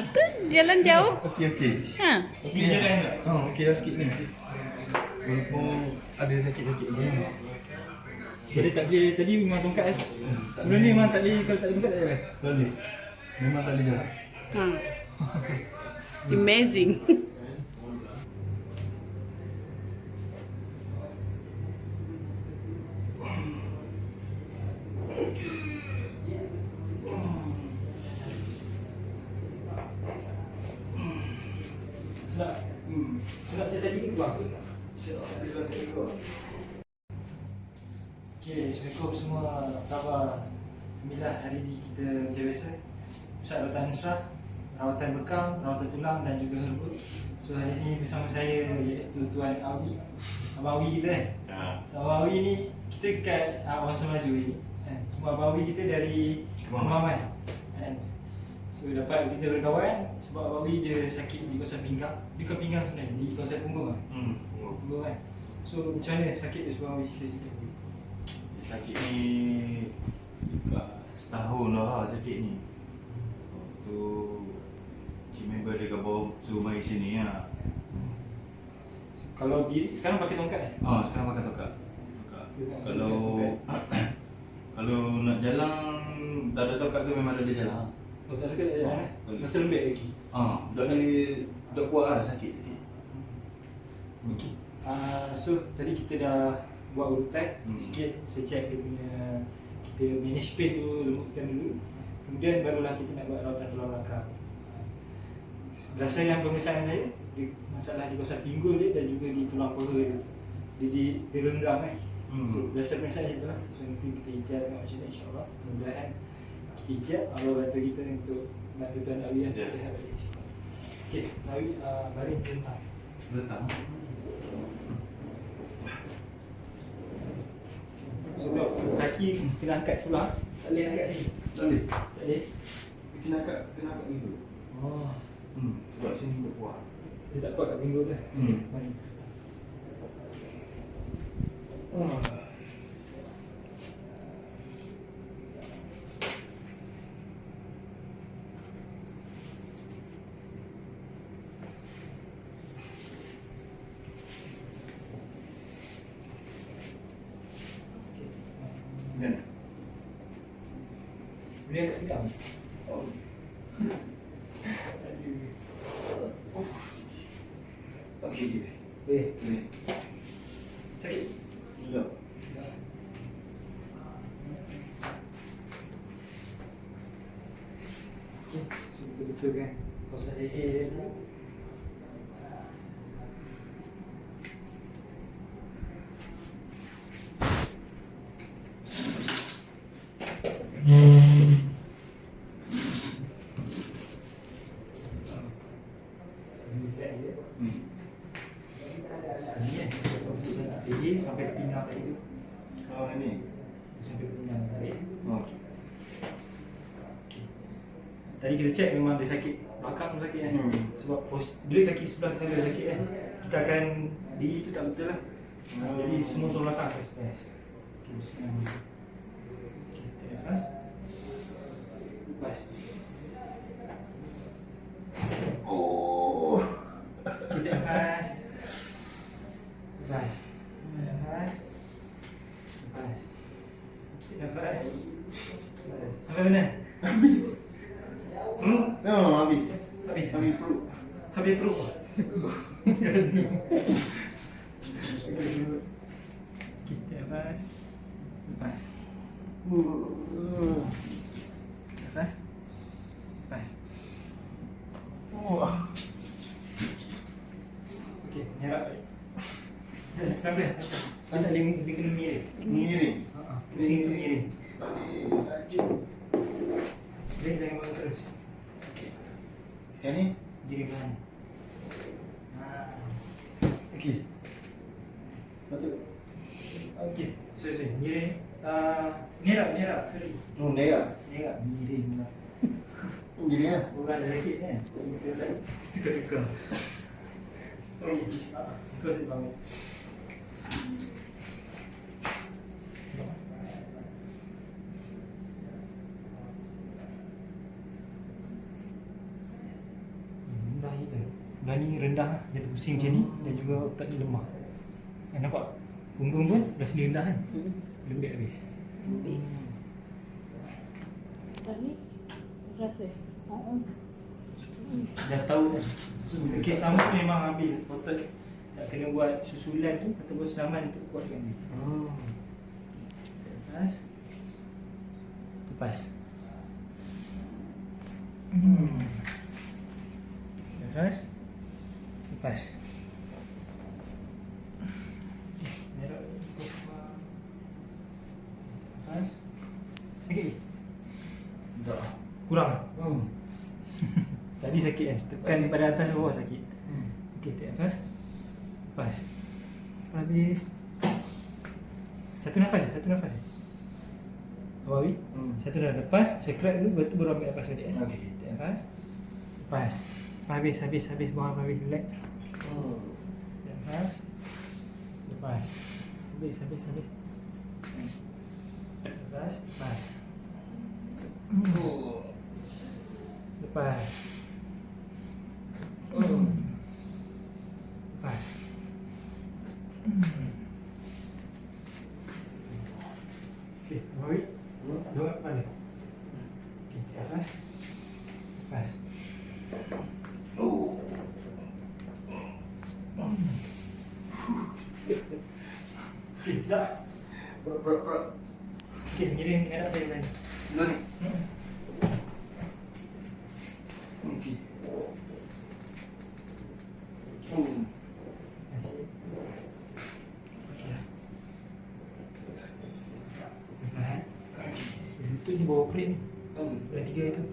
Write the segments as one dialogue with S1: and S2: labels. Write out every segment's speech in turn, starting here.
S1: tu jalan jauh.
S2: Okey.
S1: Ha.
S2: Okey jalan tak? Okey dah sikit ni. Walaupun ada sakit-sakit lagi.
S3: Jadi tak boleh, tadi memang tongkat sebelum ni memang tak boleh, kalau tak ada tongkat tak boleh.
S2: Tak boleh. Memang tak boleh jalan.
S1: Ha. Amazing.
S3: Sedap. Sedap je tadi ni keluar sikit. Okay, Assalamualaikum semua. Apa khabar? Alhamdulillah hari ni kita macam biasa Pusat Rawatan Nusrah, rawatan bekam, rawatan tulang dan juga herba. So hari ni bersama saya iaitu Tuan Awi, Abang Awi kita kan? So Abang Awi ni kita dekat Kawasan Maju ni kan? Semua Abang Awi kita dari Kemaman kan? So dapat kita berkawan sebab Abang Awi dia sakit di kawasan pinggang. Dia bukan pinggang sebenarnya, di kawasan punggung kan? Punggung kan? So macam mana sakit tu Abang Awi cerita sikit?
S4: Sakit ni dekat setahun lah sakit ni. Waktu cik member dia bawa suruh mari sini lah.
S3: Kalau diri sekarang pakai tongkat eh?
S4: Sekarang makan tongkat. Kalau kalau nak jalan tak ada tongkat tu memang ada dia jalan.
S3: Oh tak ada jalan eh? Masa lembik lagi?
S4: Dah kuat lah sakit tadi.
S3: Okey. So tadi kita dah buat urutan sikit, saya check dia punya, kita manage pain tu, lembutkan dulu. Kemudian barulah kita nak buat rawatan tulang belakang. Berdasarkan pemeriksaan saya, masalah di kawasan pinggul dia dan juga di tulang paha dia. Dia renggang kan. So berdasarkan pemeriksaan macam tu lah. So nanti kita ikhtiar tengok macam mana, insyaAllah. Mudah-mudahan kita ikhtiar, Allah bantu kita untuk bantu Tuan Awi yang sihat balik. Okey, Awi baring tentang.
S4: Letak.
S3: So tengok, kaki kena angkat sebelah. Tak boleh angkat ni.
S2: Tak boleh.
S3: Tak boleh.
S2: Kena angkat dulu.
S3: Oh.
S2: Sebab sini tak kuat.
S3: Dia tak kuat kat pinggul tu. Mari.
S2: Kan?
S3: Boleh angkat pinggang?
S2: Okey.
S3: Boleh.
S2: Boleh.
S3: Sakit?
S2: Tidak.
S3: Okey, so betul-betul kan kawasan leher dia dulu. Leher sampai ke pinggang tadi tu.
S2: Ini.
S3: Sampai ke pinggang tarik.
S2: Okey.
S3: Tadi kita check memang dia sakit belakang tu sakit kan. Sebab bila kaki sebelah kita ada sakit kan, kita akan diri tu tak betul lah. Jadi semua tulang belakang akan stres. Okey, bismillah. Okey, tarik nafas. Lepas. Kita nafas. Lepas. Nafas. Lepas. Nafas. Lepas. Sampai mana?
S2: Habis.
S3: Habis.
S2: Habis perut.
S3: Habis perut. Kita nafas. Lepas. Lepas. Lepas. Okey, nyerap balik. Kenapa? Kita tak boleh kena miring.
S2: Miring.
S3: Pusing tu miring.
S2: Laju.
S3: Boleh jangan bangun terus.
S2: Sekarang ni.
S3: Diri perlahan.
S2: Okey. Patut.
S3: Okey, sorry. Miring. Nyerap, sorry.
S2: Nerah.
S3: Nyerap, miring pula.
S2: Gini lah.
S3: Orang ada sakit kan? Kita tak tukar-tukar. Okey. Kau saya bangun. Belah ni rendah lah, dia terpusing macam ni. Dan juga otak ni lemah. Nampak? Punggung pun dah sini rendah kan? Lembik habis.
S1: Setelah ni rasa.
S3: Dah setahun kan? Kes lama tu memang ambil otot. Tak kena buat susulan tu ataupun senaman untuk kuatkan dia. Lepas. Lepas. Lepas. Lepas. Lepas. Sakit ke?
S2: Tak.
S3: Kurang? Tadi sakit kan? Tekan pada atas dan bawah sakit. Okey, tarik nafas. Lepas. Habis. Satu nafas je, satu nafas je. Awak Abi? Satu dah lepas, saya crack dulu, lepas tu baru ambil nafas balik.
S2: Okey.
S3: Tarik nafas. Lepas. Habis, bawah habis, relax. Tarik nafas. Lepas. Habis. Lepas. Lepas. Lepas. Okey, Abi. Dua kepala. Okey, lepas. Lepas. Okey, siap.
S2: Berat.
S3: Okey, ngirim menghadap saya tadi.
S2: Dua ni. Okey.
S3: Asyik. Okey dah. Tahan. Lutut ni bawa operate ni. Yang tiga itu.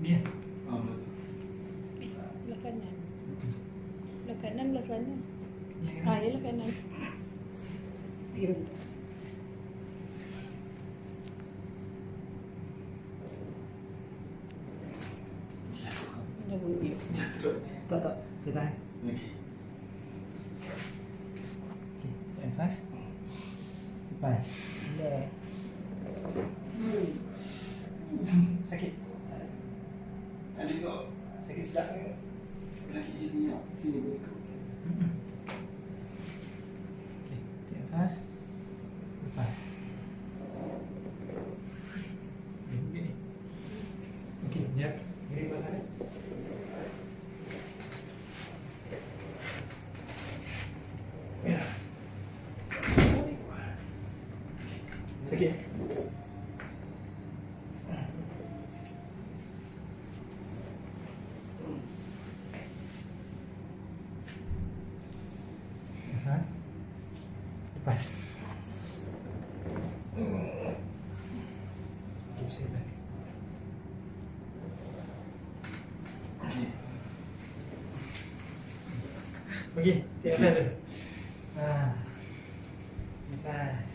S3: Ni lah.
S1: Belah kanan. Belah kanan, belah kanan.
S3: Ni kan?
S1: Yalah kanan. Ya. Dah bunyi.
S3: Tak. Saya tahan.
S2: Okey.
S3: Okey, lepas. Lepas. Relax. Sakit?
S2: Tadi kau
S3: Sakit sedap ke?
S2: sakit sini tak? Sini boleh kau.
S3: Okey, tarik nafas. Lepas. Okey. Okey, jap. Ngirim pasal dia. Sakit? Lepas. Lepas. Okey, saya balik. Okey, tiap lepas tu. Lepas.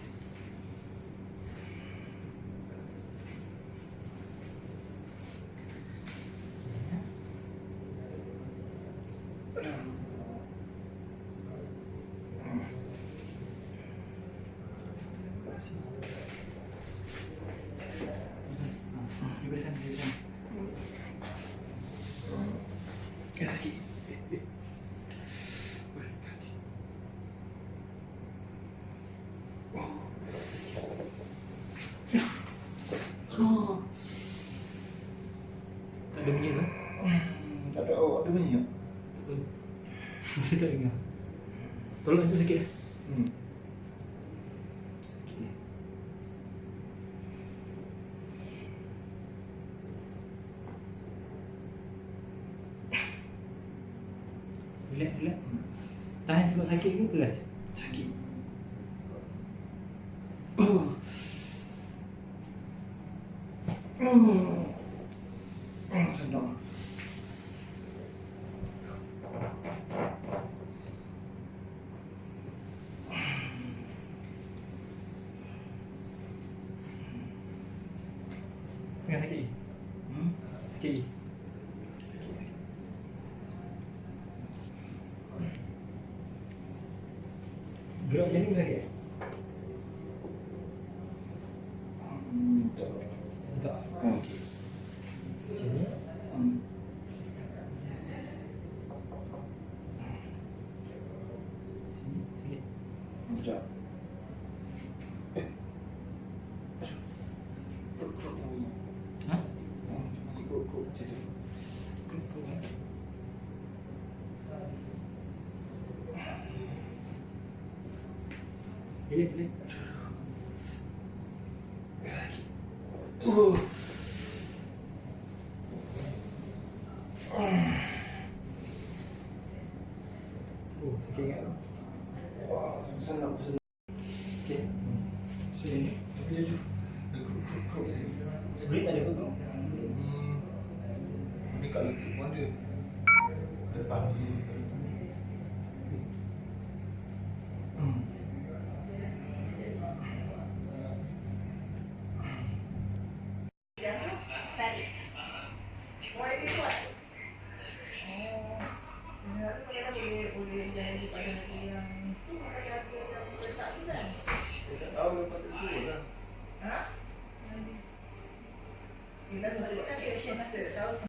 S3: Duduk sana.
S2: Sakit.
S3: Tak ada bunyi apa?
S2: Tak ada awak ada bunyi tak?
S3: Tak tahu. Saya tak dengar. Tolong itu sikit.
S2: Okey.
S3: Relax. Tahan sebab sakit ke keras?
S2: Sakit. Senang.
S3: Tengah sakit? Sakit? Gerak macam ni sakit?
S2: Tak.
S3: Tak.
S2: Okey.
S3: Macam ni?
S2: Kekuk macam tu. Kekuk kan.
S3: Boleh.
S2: Uh.
S3: Oh, tak ingat tu.
S2: Wah, senang.
S3: Okey. So ini.
S2: Kekuk sini.
S3: Sebenarnya tak ada apa kau.
S2: Ni kat lutut pun ada. Depan ni. Tahu lepas tu lah.
S5: Kita